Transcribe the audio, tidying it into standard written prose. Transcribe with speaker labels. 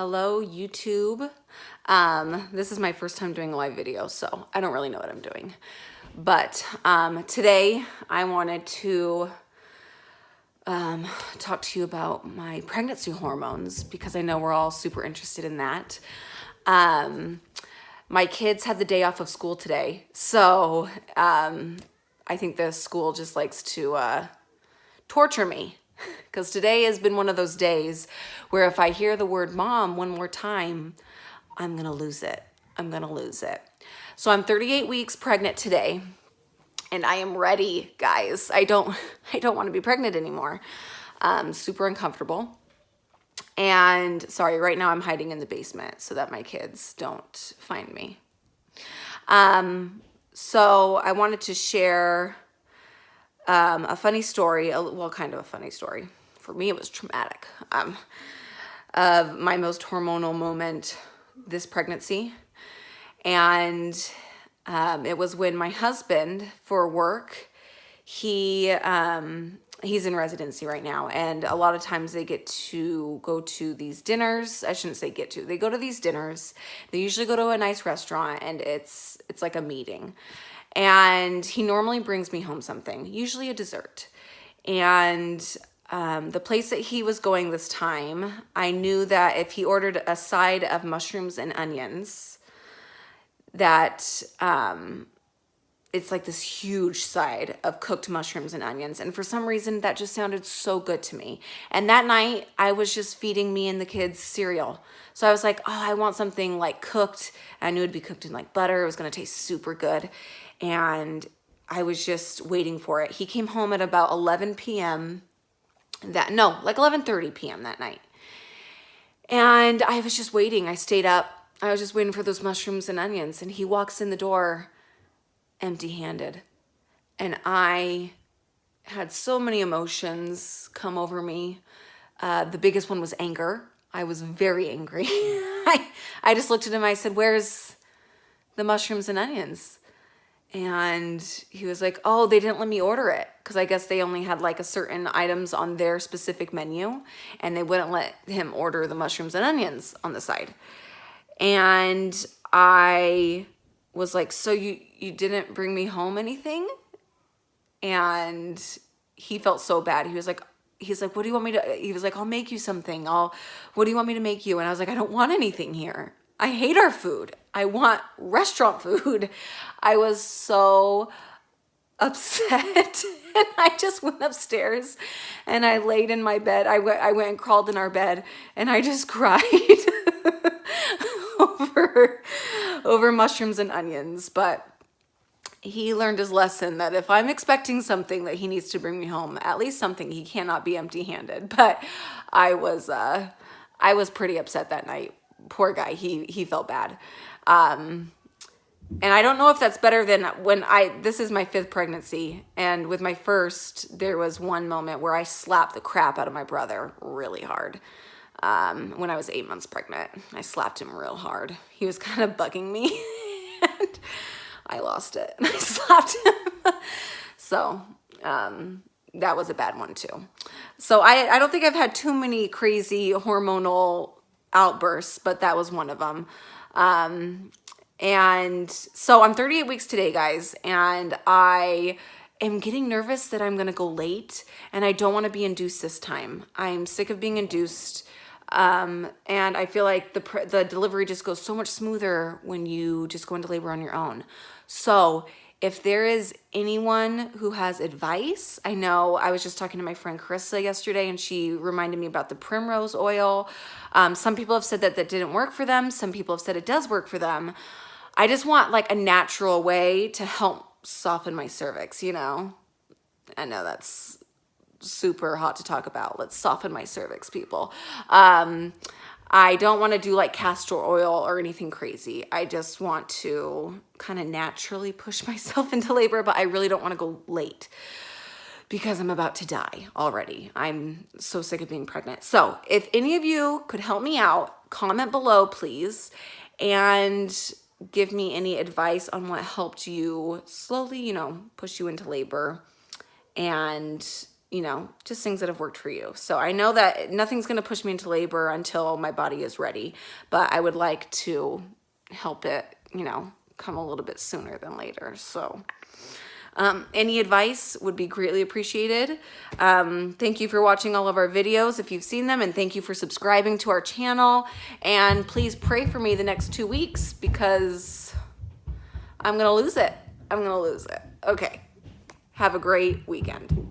Speaker 1: Hello, YouTube. This is my first time doing a live video, so I don't really know what I'm doing. But today I wanted to talk to you about my pregnancy hormones because I know we're all super interested in that. My kids had the day off of school today, so I think the school just likes to torture me because today has been one of those days where if I hear the word mom one more time, I'm gonna lose it. I'm gonna lose it. So I'm 38 weeks pregnant today and I am ready, guys. I don't want to be pregnant anymore. Super uncomfortable. And sorry, right now I'm hiding in the basement so that my kids don't find me. So I wanted to share a funny story, well, kind of a funny story. For me, it was traumatic. Of my most hormonal moment this pregnancy. And it was when my husband, for work, he's in residency right now. And a lot of times they get to go to these dinners. I shouldn't say get to. They go to these dinners. They usually go to a nice restaurant and it's like a meeting. And he normally brings me home something, usually a dessert. And the place that he was going this time, I knew that if he ordered a side of mushrooms and onions, that it's like this huge side of cooked mushrooms and onions. And for some reason, that just sounded so good to me. And that night, I was just feeding me and the kids cereal. So I was like, oh, I want something like cooked. I knew it'd be cooked in like butter. It was going to taste super good. And I was just waiting for it. He came home at about 11 p.m. like 11:30 p.m. that night. And I was just waiting. I stayed up. I was just waiting for those mushrooms and onions. And he walks in the door empty-handed. And I had so many emotions come over me. The biggest one was anger. I was very angry. I just looked at him. I said, "Where's the mushrooms and onions?" And he was like, "Oh, they didn't let me order it." Because I guess they only had like a certain items on their specific menu. And they wouldn't let him order the mushrooms and onions on the side. And I was like, "So you didn't bring me home anything?" And he felt so bad. He's like, "What do you want me to?" He was like, "I'll make you something. What do you want me to make you?" And I was like, "I don't want anything here. I hate our food. I want restaurant food." I was so upset. And I just went upstairs and I laid in my bed. I went and crawled in our bed and I just cried over mushrooms and onions. But he learned his lesson that if I'm expecting something that he needs to bring me home, at least something, he cannot be empty-handed. But I was pretty upset that night. Poor guy, he felt bad. And I don't know if that's better than this is my 5th pregnancy. And with my first, there was one moment where I slapped the crap out of my brother really hard. When I was 8 months pregnant, I slapped him real hard. He was kind of bugging me and I lost it and I slapped him. So, that was a bad one too. So I don't think I've had too many crazy hormonal outbursts, but that was one of them. And so I'm 38 weeks today, guys, and I am getting nervous that I'm going to go late, and I don't want to be induced this time. I'm sick of being induced, and I feel like the delivery just goes so much smoother when you just go into labor on your own. So if there is anyone who has advice, I know I was just talking to my friend Carissa yesterday and she reminded me about the primrose oil. Some people have said that didn't work for them. Some people have said it does work for them. I just want like a natural way to help soften my cervix, you know? I know that's super hot to talk about. Let's soften my cervix, people. I don't want to do like castor oil or anything crazy. I just want to kind of naturally push myself into labor, but I really don't want to go late because I'm about to die already. I'm so sick of being pregnant. So if any of you could help me out, comment below, please, and give me any advice on what helped you slowly, push you into labor and you know, just things that have worked for you. So I know that nothing's going to push me into labor until my body is ready, but I would like to help it, you know, come a little bit sooner than later. So any advice would be greatly appreciated. Thank you for watching all of our videos if you've seen them, and thank you for subscribing to our channel. And please pray for me the next 2 weeks because I'm going to lose it. I'm going to lose it. Okay. Have a great weekend.